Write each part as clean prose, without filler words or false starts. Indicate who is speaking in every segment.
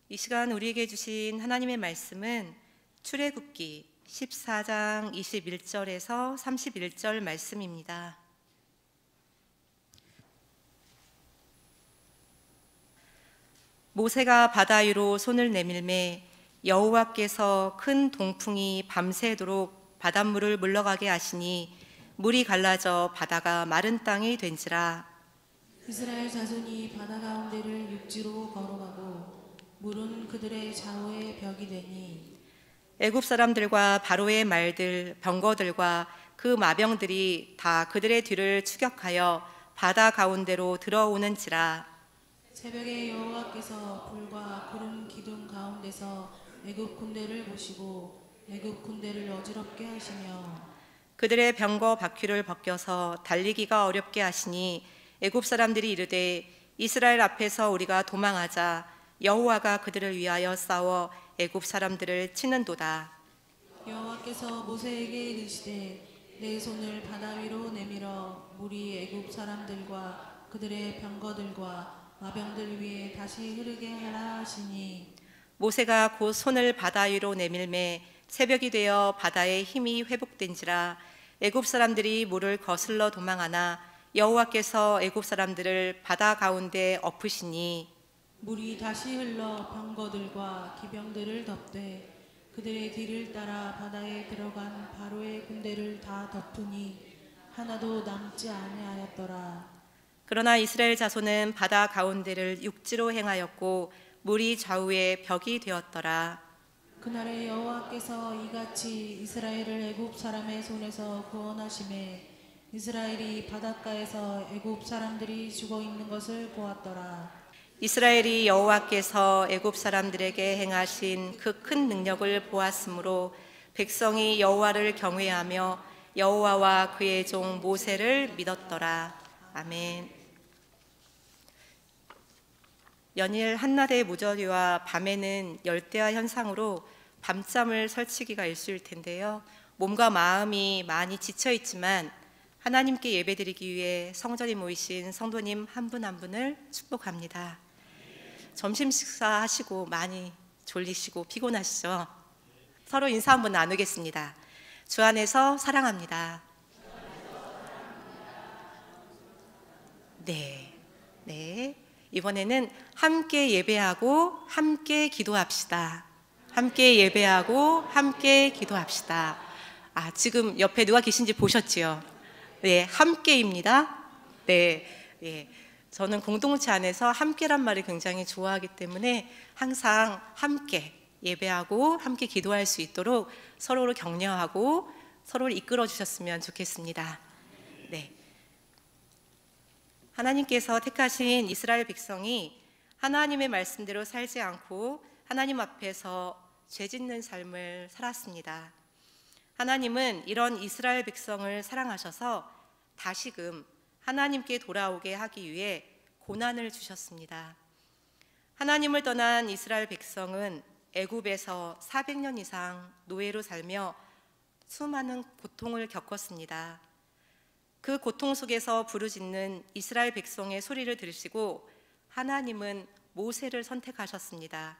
Speaker 1: 이 시간 우리에게 주신 하나님의 말씀은 출애굽기 14장 21절에서 31절 말씀입니다. 모세가 바다 위로 손을 내밀매 여호와께서 큰 동풍이 밤새도록 바닷물을 물러가게 하시니 물이 갈라져 바다가 마른 땅이 된지라.
Speaker 2: 이스라엘 자손이 바다 가운데를 육지로 걸어가고 물은 그들의 좌우에 벽이 되니
Speaker 1: 애굽 사람들과 바로의 말들, 병거들과 그 마병들이 다 그들의 뒤를 추격하여 바다 가운데로 들어오는지라.
Speaker 2: 새벽에 여호와께서 불과 구름 기둥 가운데서 애굽 군대를 보시고 애굽 군대를 어지럽게 하시며
Speaker 1: 그들의 병거 바퀴를 벗겨서 달리기가 어렵게 하시니 애굽 사람들이 이르되 이스라엘 앞에서 우리가 도망하자. 여호와가 그들을 위하여 싸워 애굽 사람들을 치는도다.
Speaker 2: 여호와께서 모세에게 이르시되 내 손을 바다 위로 내밀어 물이 애굽 사람들과 그들의 병거들과 마병들 위에 다시 흐르게 하라 하시니
Speaker 1: 모세가 곧 손을 바다 위로 내밀매 새벽이 되어 바다의 힘이 회복된지라. 애굽 사람들이 물을 거슬러 도망하나 여호와께서 애굽 사람들을 바다 가운데 엎으시니
Speaker 2: 물이 다시 흘러 병거들과 기병들을 덮되 그들의 뒤를 따라 바다에 들어간 바로의 군대를 다 덮으니 하나도 남지 아니하였더라.
Speaker 1: 그러나 이스라엘 자손은 바다 가운데를 육지로 행하였고 물이 좌우에 벽이 되었더라.
Speaker 2: 그날에 여호와께서 이같이 이스라엘을 애굽 사람의 손에서 구원하심에 이스라엘이 바닷가에서 애굽 사람들이 죽어 있는 것을 보았더라.
Speaker 1: 이스라엘이 여호와께서 애굽 사람들에게 행하신 그 큰 능력을 보았으므로 백성이 여호와를 경외하며 여호와와 그의 종 모세를 믿었더라. 아멘. 연일 한낮의 무더위와 밤에는 열대야 현상으로 밤잠을 설치기가 일쑤일 텐데요. 몸과 마음이 많이 지쳐 있지만 하나님께 예배드리기 위해 성전에 모이신 성도님 한 분 한 분을 축복합니다. 점심 식사하시고 많이 졸리시고 피곤하시죠? 서로 인사 한번 나누겠습니다. 주 안에서 사랑합니다. 네. 이번에는 함께 예배하고 함께 기도합시다. 함께 예배하고 함께 기도합시다. 지금 옆에 누가 계신지 보셨지요? 네, 함께입니다. 네. 저는 공동체 안에서 함께란 말을 굉장히 좋아하기 때문에 항상 함께 예배하고 함께 기도할 수 있도록 서로를 격려하고 서로를 이끌어 주셨으면 좋겠습니다. 네. 하나님께서 택하신 이스라엘 백성이 하나님의 말씀대로 살지 않고 하나님 앞에서 죄짓는 삶을 살았습니다. 하나님은 이런 이스라엘 백성을 사랑하셔서 다시금 하나님께 돌아오게 하기 위해 고난을 주셨습니다. 하나님을 떠난 이스라엘 백성은 애굽에서 400년 이상 노예로 살며 수많은 고통을 겪었습니다. 그 고통 속에서 부르짖는 이스라엘 백성의 소리를 들으시고 하나님은 모세를 선택하셨습니다.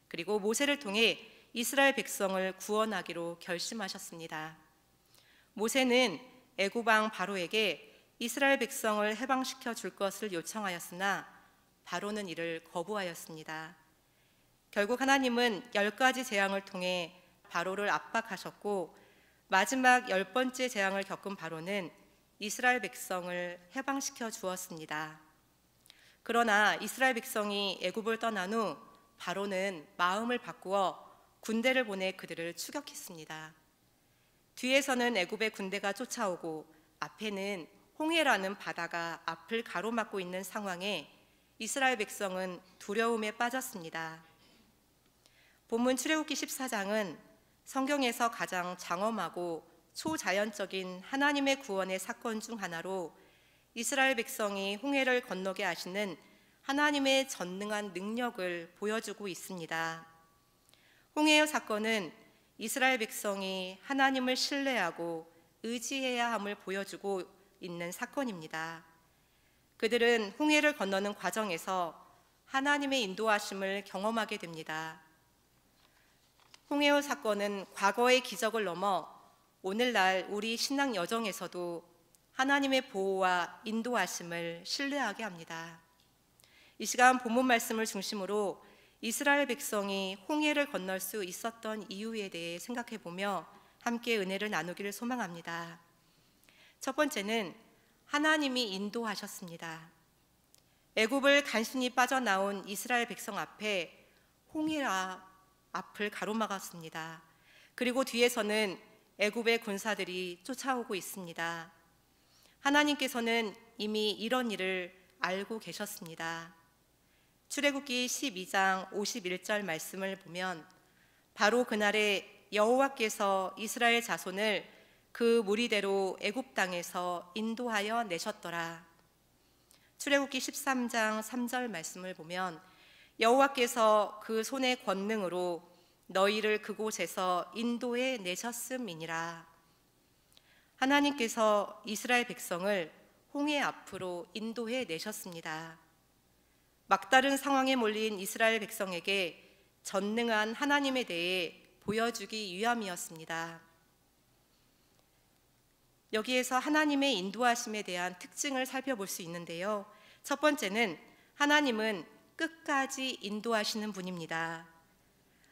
Speaker 1: 그리고 모세를 통해 이스라엘 백성을 구원하기로 결심하셨습니다. 모세는 애굽 왕 바로에게 이스라엘 백성을 해방시켜 줄 것을 요청하였으나 바로는 이를 거부하였습니다. 결국 하나님은 10가지 재앙을 통해 바로를 압박하셨고 마지막 10번째 재앙을 겪은 바로는 이스라엘 백성을 해방시켜 주었습니다. 그러나 이스라엘 백성이 애굽을 떠난 후 바로는 마음을 바꾸어 군대를 보내 그들을 추격했습니다. 뒤에서는 애굽의 군대가 쫓아오고 앞에는 홍해라는 바다가 앞을 가로막고 있는 상황에 이스라엘 백성은 두려움에 빠졌습니다. 본문 출애굽기 14장은 성경에서 가장 장엄하고 초자연적인 하나님의 구원의 사건 중 하나로 이스라엘 백성이 홍해를 건너게 하시는 하나님의 전능한 능력을 보여주고 있습니다. 홍해의 사건은 이스라엘 백성이 하나님을 신뢰하고 의지해야 함을 보여주고 있는 사건입니다. 그들은 홍해를 건너는 과정에서 하나님의 인도하심을 경험하게 됩니다. 홍해호 사건은 과거의 기적을 넘어 오늘날 우리 신앙 여정에서도 하나님의 보호와 인도하심을 신뢰하게 합니다. 이 시간 본문 말씀을 중심으로 이스라엘 백성이 홍해를 건널 수 있었던 이유에 대해 생각해 보며 함께 은혜를 나누기를 소망합니다. 첫 번째는 하나님이 인도하셨습니다. 애굽을 간신히 빠져나온 이스라엘 백성 앞에 홍해가 앞을 가로막았습니다. 그리고 뒤에서는 애굽의 군사들이 쫓아오고 있습니다. 하나님께서는 이미 이런 일을 알고 계셨습니다. 출애굽기 12장 51절 말씀을 보면 바로 그날에 여호와께서 이스라엘 자손을 그 무리대로 애굽 땅에서 인도하여 내셨더라. 출애굽기 13장 3절 말씀을 보면 여호와께서 그 손의 권능으로 너희를 그곳에서 인도해 내셨음이니라. 하나님께서 이스라엘 백성을 홍해 앞으로 인도해 내셨습니다. 막다른 상황에 몰린 이스라엘 백성에게 전능한 하나님에 대해 보여주기 위함이었습니다. 여기에서 하나님의 인도하심에 대한 특징을 살펴볼 수 있는데요. 첫 번째는 하나님은 끝까지 인도하시는 분입니다.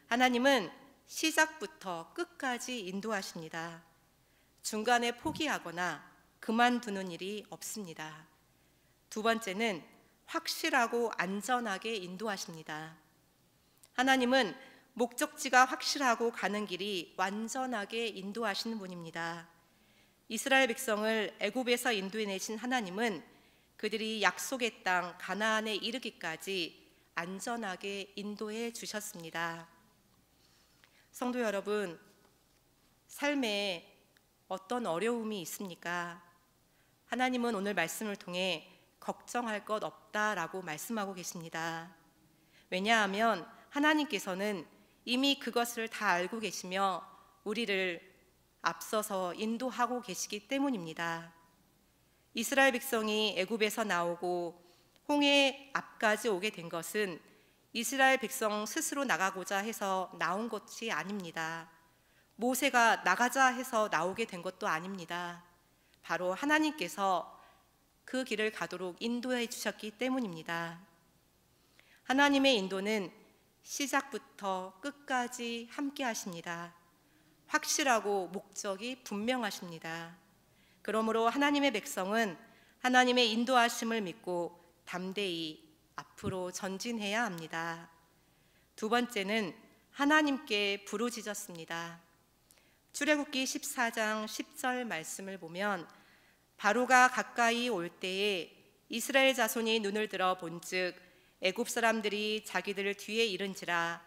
Speaker 1: 하나님은 시작부터 끝까지 인도하십니다. 중간에 포기하거나 그만두는 일이 없습니다. 두 번째는 확실하고 안전하게 인도하십니다. 하나님은 목적지가 확실하고 가는 길이 완전하게 인도하시는 분입니다. 이스라엘 백성을 애굽에서 인도해내신 하나님은 그들이 약속의 땅 가나안에 이르기까지 안전하게 인도해 주셨습니다. 성도 여러분, 삶에 어떤 어려움이 있습니까? 하나님은 오늘 말씀을 통해 걱정할 것 없다라고 말씀하고 계십니다. 왜냐하면 하나님께서는 이미 그것을 다 알고 계시며 우리를 앞서서 인도하고 계시기 때문입니다. 이스라엘 백성이 애굽에서 나오고 홍해 앞까지 오게 된 것은 이스라엘 백성 스스로 나가고자 해서 나온 것이 아닙니다. 모세가 나가자 해서 나오게 된 것도 아닙니다. 바로 하나님께서 그 길을 가도록 인도해 주셨기 때문입니다. 하나님의 인도는 시작부터 끝까지 함께 하십니다. 확실하고 목적이 분명하십니다. 그러므로 하나님의 백성은 하나님의 인도하심을 믿고 담대히 앞으로 전진해야 합니다. 두 번째는 하나님께 부르짖었습니다. 출애굽기 14장 10절 말씀을 보면 바로가 가까이 올 때에 이스라엘 자손이 눈을 들어 본즉 애굽 사람들이 자기들 뒤에 이른지라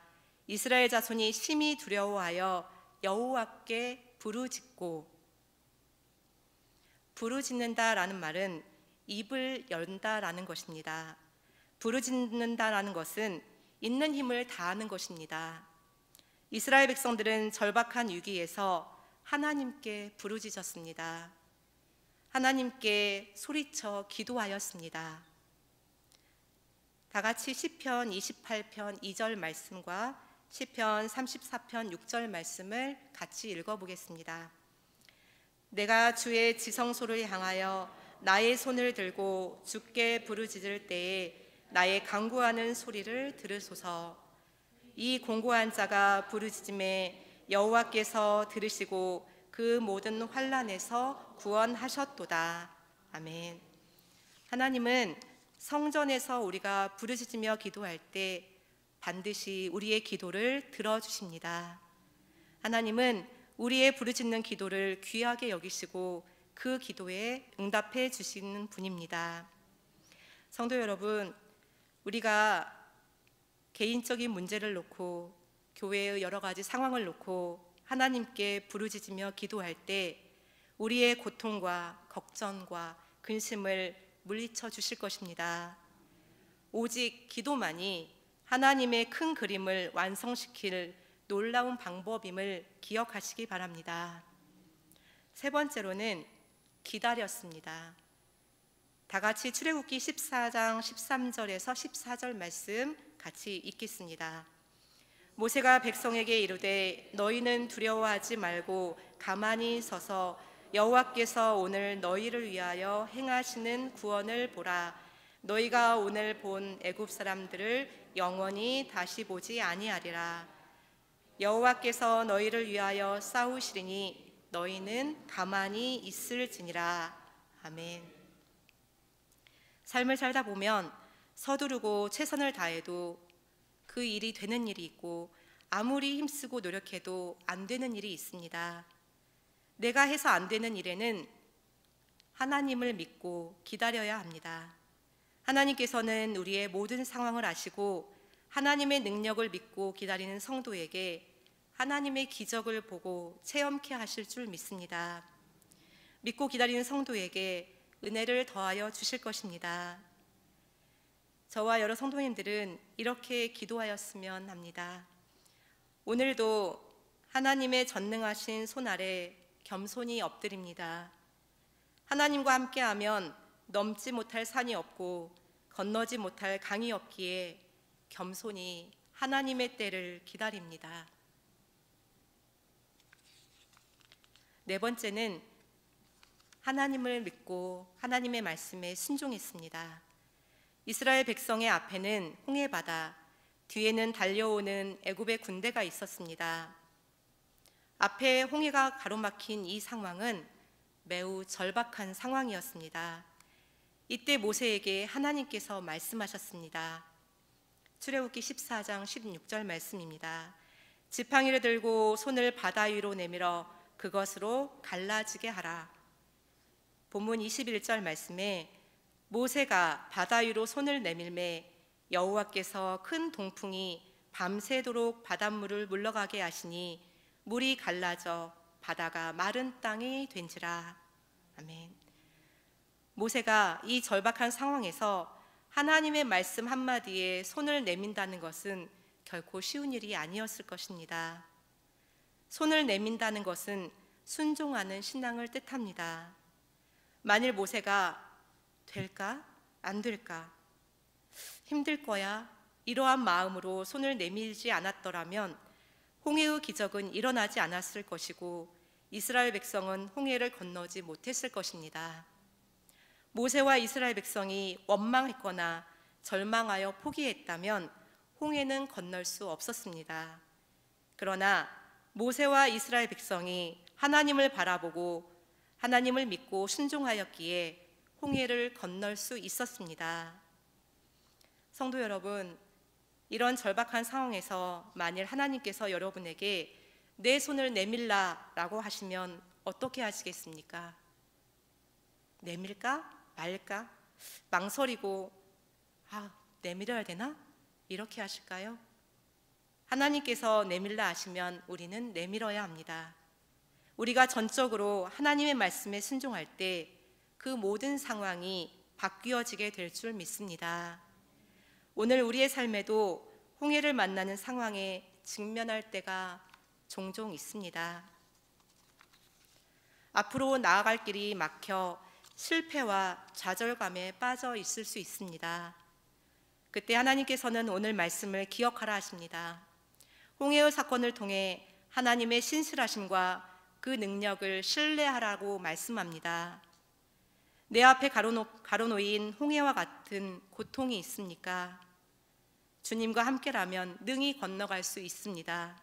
Speaker 1: 이스라엘 자손이 심히 두려워하여 여호와께 부르짖고, 부르짖는다라는 말은 입을 연다라는 것입니다. 부르짖는다라는 것은 있는 힘을 다하는 것입니다. 이스라엘 백성들은 절박한 위기에서 하나님께 부르짖었습니다. 하나님께 소리쳐 기도하였습니다. 다 같이 시편 28편 2절 말씀과 시편 34편 6절 말씀을 같이 읽어보겠습니다. 내가 주의 지성소를 향하여 나의 손을 들고 주께 부르짖을 때에 나의 간구하는 소리를 들으소서. 이 공고한 자가 부르짖음에 여호와께서 들으시고 그 모든 환난에서 구원하셨도다. 아멘. 하나님은 성전에서 우리가 부르짖으며 기도할 때 반드시 우리의 기도를 들어주십니다. 하나님은 우리의 부르짖는 기도를 귀하게 여기시고 그 기도에 응답해 주시는 분입니다. 성도 여러분, 우리가 개인적인 문제를 놓고 교회의 여러 가지 상황을 놓고 하나님께 부르짖으며 기도할 때 우리의 고통과 걱정과 근심을 물리쳐 주실 것입니다. 오직 기도만이 하나님의 큰 그림을 완성시킬 놀라운 방법임을 기억하시기 바랍니다. 세 번째로는 기다렸습니다. 다 같이 출애굽기 14장 13절에서 14절 말씀 같이 읽겠습니다. 모세가 백성에게 이르되 너희는 두려워하지 말고 가만히 서서 여호와께서 오늘 너희를 위하여 행하시는 구원을 보라. 너희가 오늘 본 애굽 사람들을 영원히 다시 보지 아니하리라. 여호와께서 너희를 위하여 싸우시리니 너희는 가만히 있을지니라. 아멘. 삶을 살다 보면 서두르고 최선을 다해도 그 일이 되는 일이 있고 아무리 힘쓰고 노력해도 안 되는 일이 있습니다. 내가 해서 안 되는 일에는 하나님을 믿고 기다려야 합니다. 하나님께서는 우리의 모든 상황을 아시고 하나님의 능력을 믿고 기다리는 성도에게 하나님의 기적을 보고 체험케 하실 줄 믿습니다. 믿고 기다리는 성도에게 은혜를 더하여 주실 것입니다. 저와 여러 성도님들은 이렇게 기도하였으면 합니다. 오늘도 하나님의 전능하신 손 아래 겸손히 엎드립니다. 하나님과 함께하면 넘지 못할 산이 없고 건너지 못할 강이 없기에 겸손히 하나님의 때를 기다립니다. 네 번째는 하나님을 믿고 하나님의 말씀에 순종했습니다. 이스라엘 백성의 앞에는 홍해바다, 뒤에는 달려오는 애굽의 군대가 있었습니다. 앞에 홍해가 가로막힌 이 상황은 매우 절박한 상황이었습니다. 이때 모세에게 하나님께서 말씀하셨습니다. 출애굽기 14장 16절 말씀입니다. 지팡이를 들고 손을 바다 위로 내밀어 그것으로 갈라지게 하라. 본문 21절 말씀에 모세가 바다 위로 손을 내밀매 여호와께서 큰 동풍이 밤새도록 바닷물을 물러가게 하시니 물이 갈라져 바다가 마른 땅이 된지라. 아멘. 모세가 이 절박한 상황에서 하나님의 말씀 한마디에 손을 내민다는 것은 결코 쉬운 일이 아니었을 것입니다. 손을 내민다는 것은 순종하는 신앙을 뜻합니다. 만일 모세가 될까? 안 될까? 힘들 거야? 이러한 마음으로 손을 내밀지 않았더라면 홍해의 기적은 일어나지 않았을 것이고 이스라엘 백성은 홍해를 건너지 못했을 것입니다. 모세와 이스라엘 백성이 원망했거나 절망하여 포기했다면 홍해는 건널 수 없었습니다. 그러나 모세와 이스라엘 백성이 하나님을 바라보고 하나님을 믿고 순종하였기에 홍해를 건널 수 있었습니다. 성도 여러분, 이런 절박한 상황에서 만일 하나님께서 여러분에게 내 손을 내밀라 라고 하시면 어떻게 하시겠습니까? 내밀까? 말까? 망설이고 내밀어야 되나? 이렇게 하실까요? 하나님께서 내밀라 하시면 우리는 내밀어야 합니다. 우리가 전적으로 하나님의 말씀에 순종할 때 그 모든 상황이 바뀌어지게 될 줄 믿습니다. 오늘 우리의 삶에도 홍해를 만나는 상황에 직면할 때가 종종 있습니다. 앞으로 나아갈 길이 막혀 실패와 좌절감에 빠져 있을 수 있습니다. 그때 하나님께서는 오늘 말씀을 기억하라 하십니다. 홍해의 사건을 통해 하나님의 신실하심과 그 능력을 신뢰하라고 말씀합니다. 내 앞에 가로놓인 홍해와 같은 고통이 있습니까? 주님과 함께라면 능히 건너갈 수 있습니다.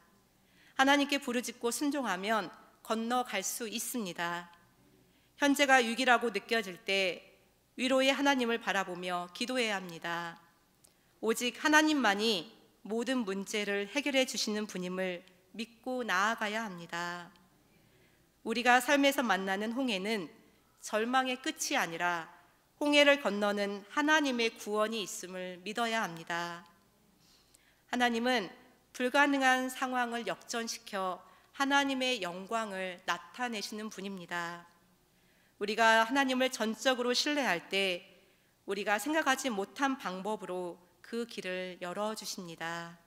Speaker 1: 하나님께 부르짖고 순종하면 건너갈 수 있습니다. 현재가 위기라고 느껴질 때 위로의 하나님을 바라보며 기도해야 합니다. 오직 하나님만이 모든 문제를 해결해 주시는 분임을 믿고 나아가야 합니다. 우리가 삶에서 만나는 홍해는 절망의 끝이 아니라 홍해를 건너는 하나님의 구원이 있음을 믿어야 합니다. 하나님은 불가능한 상황을 역전시켜 하나님의 영광을 나타내시는 분입니다. 우리가 하나님을 전적으로 신뢰할 때 우리가 생각하지 못한 방법으로 그 길을 열어주십니다.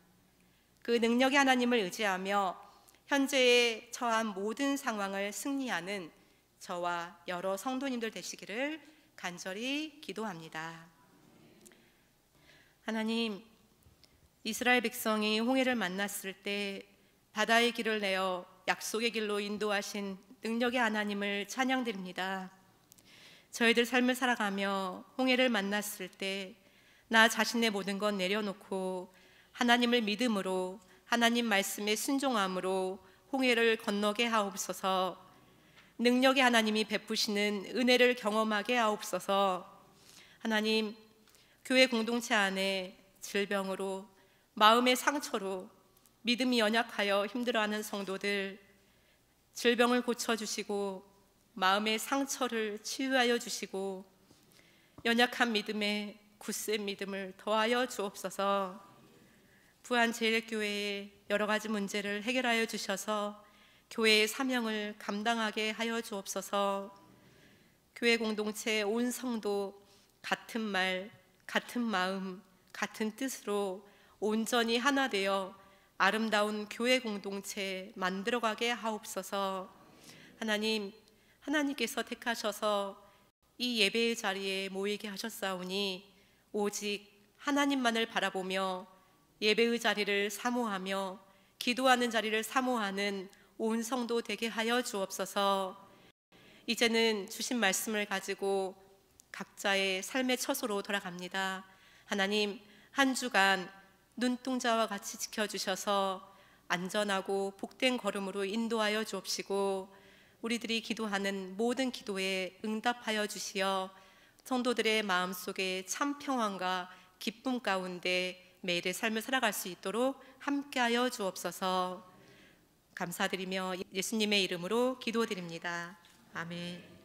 Speaker 1: 그 능력의 하나님을 의지하며 현재에 처한 모든 상황을 승리하는 저와 여러 성도님들 되시기를 간절히 기도합니다. 하나님, 이스라엘 백성이 홍해를 만났을 때 바다의 길을 내어 약속의 길로 인도하신 능력의 하나님을 찬양드립니다. 저희들 삶을 살아가며 홍해를 만났을 때 나 자신의 모든 것 내려놓고 하나님을 믿음으로, 하나님 말씀에 순종함으로 홍해를 건너게 하옵소서. 능력의 하나님이 베푸시는 은혜를 경험하게 하옵소서. 하나님, 교회 공동체 안에 질병으로, 마음의 상처로, 믿음이 연약하여 힘들어하는 성도들, 질병을 고쳐주시고 마음의 상처를 치유하여 주시고 연약한 믿음에 굳센 믿음을 더하여 주옵소서. 부안제일교회의 여러 가지 문제를 해결하여 주셔서 교회의 사명을 감당하게 하여 주옵소서. 교회 공동체 온 성도 같은 말, 같은 마음, 같은 뜻으로 온전히 하나 되어 아름다운 교회 공동체 만들어가게 하옵소서. 하나님, 하나님께서 택하셔서 이 예배의 자리에 모이게 하셨사오니 오직 하나님만을 바라보며 예배의 자리를 사모하며 기도하는 자리를 사모하는 온 성도 되게 하여 주옵소서. 이제는 주신 말씀을 가지고 각자의 삶의 처소로 돌아갑니다. 하나님, 한 주간 눈동자와 같이 지켜주셔서 안전하고 복된 걸음으로 인도하여 주옵시고 우리들이 기도하는 모든 기도에 응답하여 주시어 성도들의 마음속에 참 평안과 기쁨 가운데 매일의 삶을 살아갈 수 있도록 함께하여 주옵소서. 감사드리며 예수님의 이름으로 기도드립니다. 아멘.